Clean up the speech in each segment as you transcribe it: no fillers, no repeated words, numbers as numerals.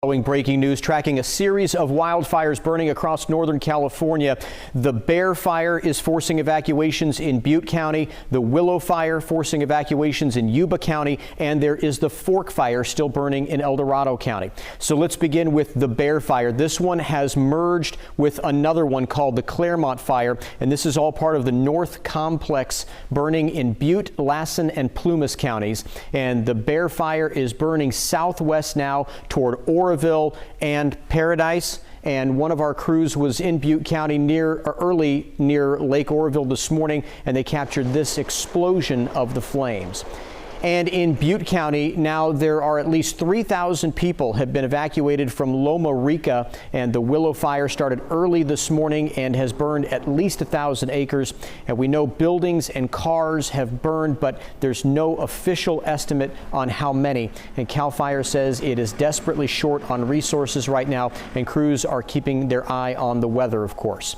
Following breaking news, tracking a series of wildfires burning across Northern California. The Bear Fire is forcing evacuations in Butte County, the Willow Fire forcing evacuations in Yuba County, and there is the Fork Fire still burning in El Dorado County. So let's begin with the Bear Fire. This one has merged with another one called the Claremont Fire, and this is all part of the North Complex burning in Butte, Lassen, and Plumas counties. And the Bear Fire is burning southwest now toward Oroville and Paradise, and one of our crews was in Butte County early near Lake Oroville this morning, and they captured this explosion of the flames. And in Butte County, now there are at least 3,000 people have been evacuated from Loma Rica, and the Willow Fire started early this morning and has burned at least 1,000 acres. And we know buildings and cars have burned, but there's no official estimate on how many. And CAL FIRE says it is desperately short on resources right now, and crews are keeping their eye on the weather, of course.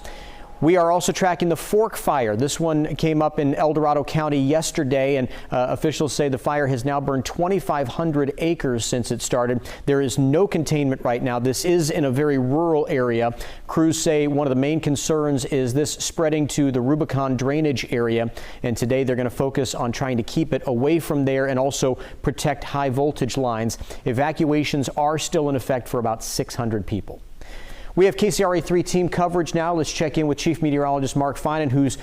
We are also tracking the Fork Fire. This one came up in El Dorado County yesterday, and officials say the fire has now burned 2,500 acres since it started. There is no containment right now. This is in a very rural area. Crews say one of the main concerns is this spreading to the Rubicon drainage area, and today they're going to focus on trying to keep it away from there and also protect high voltage lines. Evacuations are still in effect for about 600 people. We have KCRA3 team coverage now. Let's check in with Chief Meteorologist Mark Finan, who's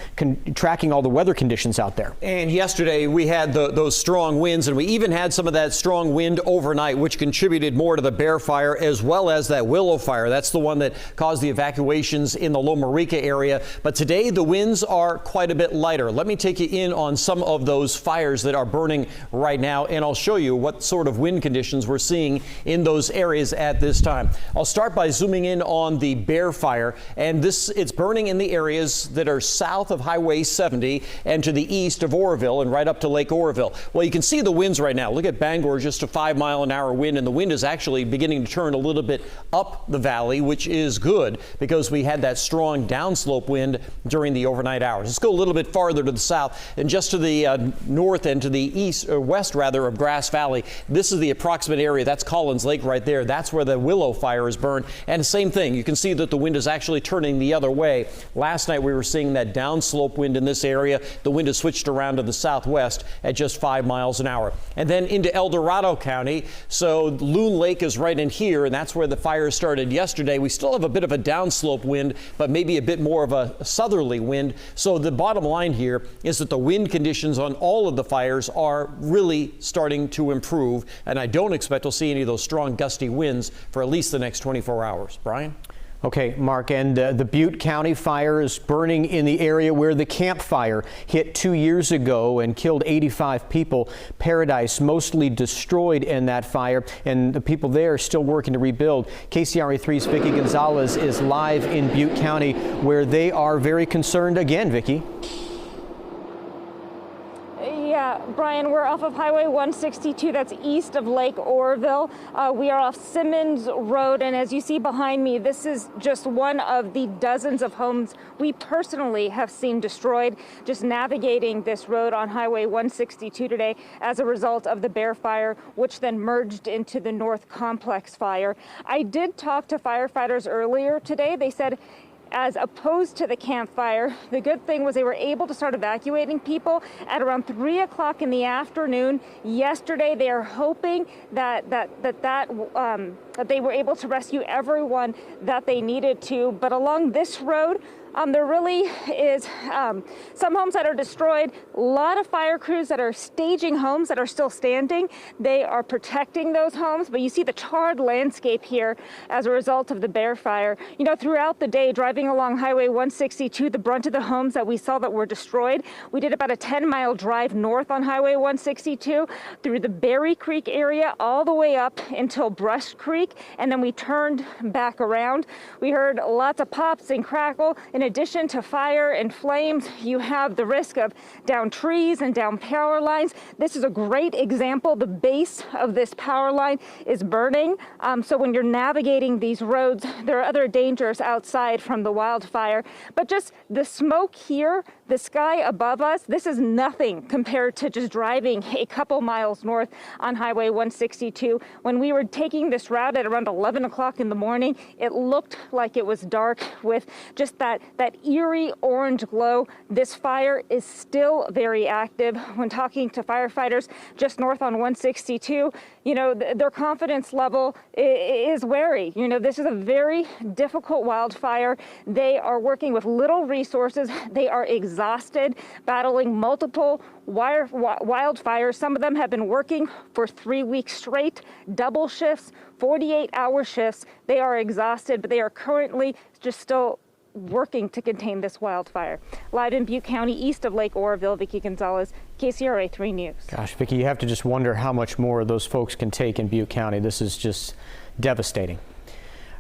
tracking all the weather conditions out there. And yesterday we had those strong winds, and we even had some of that strong wind overnight, which contributed more to the Bear Fire as well as that Willow Fire. That's the one that caused the evacuations in the Loma Rica area. But today the winds are quite a bit lighter. Let me take you in on some of those fires that are burning right now, and I'll show you what sort of wind conditions we're seeing in those areas at this time. I'll start by zooming in on the Bear Fire, and it's burning in the areas that are south of Highway 70 and to the east of Oroville and right up to Lake Oroville. Well, you can see the winds right now. Look at Bangor, just a 5-mile-an-hour wind, and the wind is actually beginning to turn a little bit up the valley, which is good because we had that strong downslope wind during the overnight hours. Let's go a little bit farther to the south and just to the north and to the east or west rather of Grass Valley. This is the approximate area. That's Collins Lake right there. That's where the Willow Fire is burned, and the same thing. You can see that the wind is actually turning the other way. Last night we were seeing that downslope wind in this area. The wind has switched around to the southwest at just 5 miles an hour. And then into El Dorado County. So Loon Lake is right in here, and that's where the fire started yesterday. We still have a bit of a downslope wind, but maybe a bit more of a southerly wind. So the bottom line here is that the wind conditions on all of the fires are really starting to improve, and I don't expect we'll see any of those strong gusty winds for at least the next 24 hours. Brian? Okay, Mark, and the Butte County fire is burning in the area where the Camp Fire hit 2 years ago and killed 85 people. Paradise mostly destroyed in that fire, and the people there are still working to rebuild. KCRA3's Vicki Gonzalez is live in Butte County, where they are very concerned again. Vicki? Yeah, Brian, we're off of Highway 162. That's east of Lake Oroville. We are off Simmons Road, and as you see behind me, this is just one of the dozens of homes we personally have seen destroyed just navigating this road on Highway 162 today as a result of the Bear Fire, which then merged into the North Complex Fire. I did talk to firefighters earlier today. They said, as opposed to the Camp Fire, the good thing was they were able to start evacuating people at around 3 o'clock in the afternoon yesterday. They are hoping that they were able to rescue everyone that they needed to. But along this road, there really is some homes that are destroyed, a lot of fire crews that are staging homes that are still standing. They are protecting those homes, but you see the charred landscape here as a result of the Bear Fire. You know, throughout the day, driving along Highway 162, the brunt of the homes that we saw that were destroyed, we did about a 10-mile drive north on Highway 162 through the Berry Creek area all the way up until Brush Creek, and then we turned back around. We heard lots of pops and crackle. In addition to fire and flames, you have the risk of down trees and down power lines. This is a great example. The base of this power line is burning. So when you're navigating these roads, there are other dangers outside from the wildfire. But just the smoke here, the sky above us, this is nothing compared to just driving a couple miles north on Highway 162. When we were taking this route at around 11 o'clock in the morning, it looked like it was dark with just that eerie orange glow. This fire is still very active. When talking to firefighters just north on 162, you know, their confidence level is wary. You know, this is a very difficult wildfire. They are working with little resources. They are exhausted, battling multiple wildfires. Some of them have been working for 3 weeks straight, double shifts, 48-hour shifts. They are exhausted, but they are currently just still working to contain this wildfire. Live in Butte County, east of Lake Oroville, Vicki Gonzalez, KCRA 3 News. Gosh, Vicki, you have to just wonder how much more those folks can take in Butte County. This is just devastating.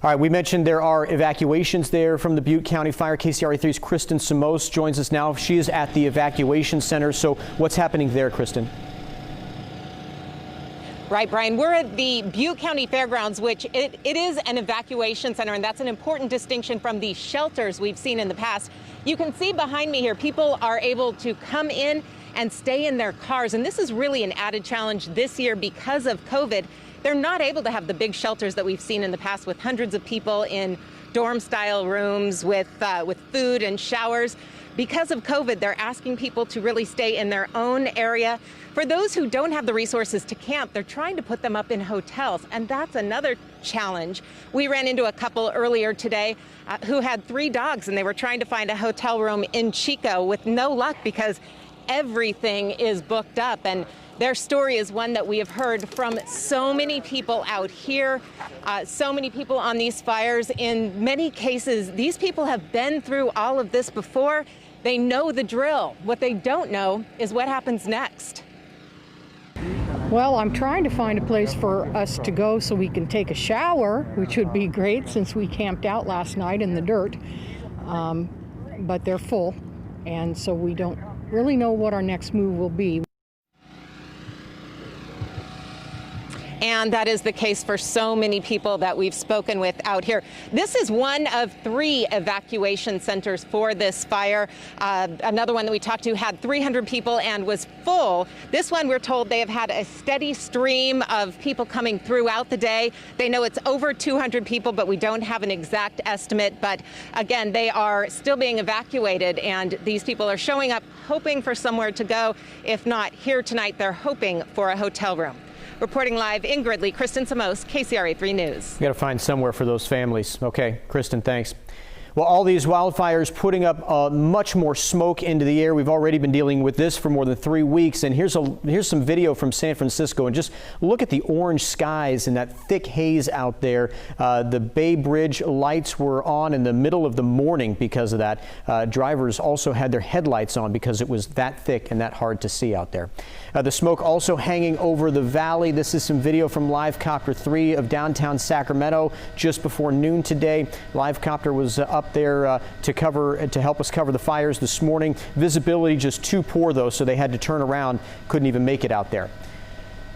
All right, we mentioned there are evacuations there from the Butte County Fire. KCRA 3's Kristen Samos joins us now. She is at the evacuation center. So what's happening there, Kristen? Right, Brian. We're at the Butte County Fairgrounds, which it is an evacuation center, and that's an important distinction from the shelters we've seen in the past. You can see behind me here, people are able to come in and stay in their cars, and this is really an added challenge this year because of COVID. They're not able to have the big shelters that we've seen in the past with hundreds of people in dorm-style rooms with food and showers. Because of COVID, they're asking people to really stay in their own area. For those who don't have the resources to camp, they're trying to put them up in hotels, and that's another challenge. We ran into a couple earlier today who had 3 dogs, and they were trying to find a hotel room in Chico with no luck because everything is booked up. And their story is one that we have heard from so many people out here, so many people on these fires. In many cases, these people have been through all of this before. They know the drill. What they don't know is what happens next. Well, I'm trying to find a place for us to go so we can take a shower, which would be great since we camped out last night in the dirt. But they're full, and so we don't really know what our next move will be. And that is the case for so many people that we've spoken with out here. This is one of 3 evacuation centers for this fire. Another one that we talked to had 300 people and was full. This one, we're told they have had a steady stream of people coming throughout the day. They know it's over 200 people, but we don't have an exact estimate. But again, they are still being evacuated, and these people are showing up hoping for somewhere to go. If not here tonight, they're hoping for a hotel room. Reporting live in Gridley, Kristen Samos, KCRA 3 News. We got to find somewhere for those families. Okay, Kristen, thanks. Well, all these wildfires putting up much more smoke into the air. We've already been dealing with this for more than 3 weeks. And here's some video from San Francisco. And just look at the orange skies and that thick haze out there. The Bay Bridge lights were on in the middle of the morning because of that. Drivers also had their headlights on because it was that thick and that hard to see out there. The smoke also hanging over the valley. This is some video from Livecopter 3 of downtown Sacramento just before noon today. Livecopter was up there to help us cover the fires this morning. Visibility just too poor though, so they had to turn around. Couldn't even make it out there.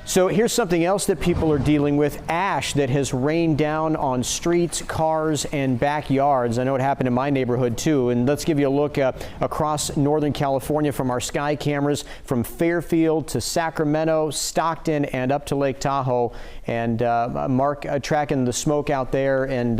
So here's something else that people are dealing with, ash that has rained down on streets, cars, and backyards. I know it happened in my neighborhood too. And let's give you a look across Northern California from our sky cameras, from Fairfield to Sacramento, Stockton, and up to Lake Tahoe. And Mark tracking the smoke out there, and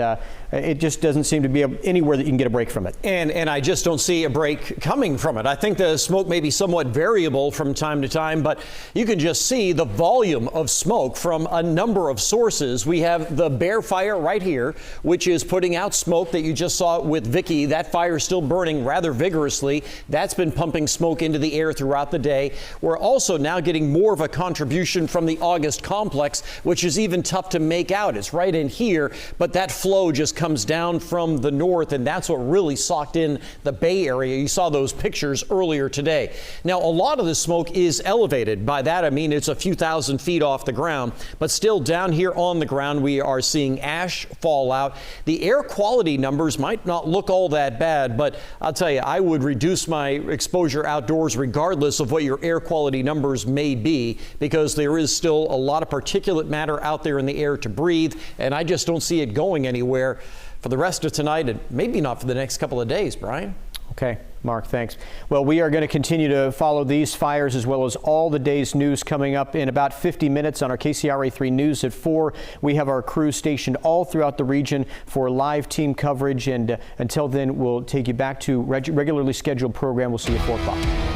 it just doesn't seem to be anywhere that you can get a break from it. And I just don't see a break coming from it. I think the smoke may be somewhat variable from time to time, but you can just see the volume of smoke from a number of sources. We have the Bear Fire right here, which is putting out smoke that you just saw with Vicki. That fire is still burning rather vigorously. That's been pumping smoke into the air throughout the day. We're also now getting more of a contribution from the August complex, which is even tough to make out. It's right in here, but that flow just comes down from the north, and that's what really socked in the Bay Area. You saw those pictures earlier today. Now, a lot of the smoke is elevated. By that, I mean it's a few thousand 2,000 feet off the ground. But still down here on the ground, we are seeing ash fallout. The air quality numbers might not look all that bad, but I'll tell you, I would reduce my exposure outdoors regardless of what your air quality numbers may be, because there is still a lot of particulate matter out there in the air to breathe, and I just don't see it going anywhere for the rest of tonight, and maybe not for the next couple of days, Brian. Okay, Mark, thanks. Well, we are going to continue to follow these fires as well as all the day's news coming up in about 50 minutes on our KCRA3 News at 4. We have our crew stationed all throughout the region for live team coverage, and until then, we'll take you back to regularly scheduled program. We'll see you at 4 o'clock.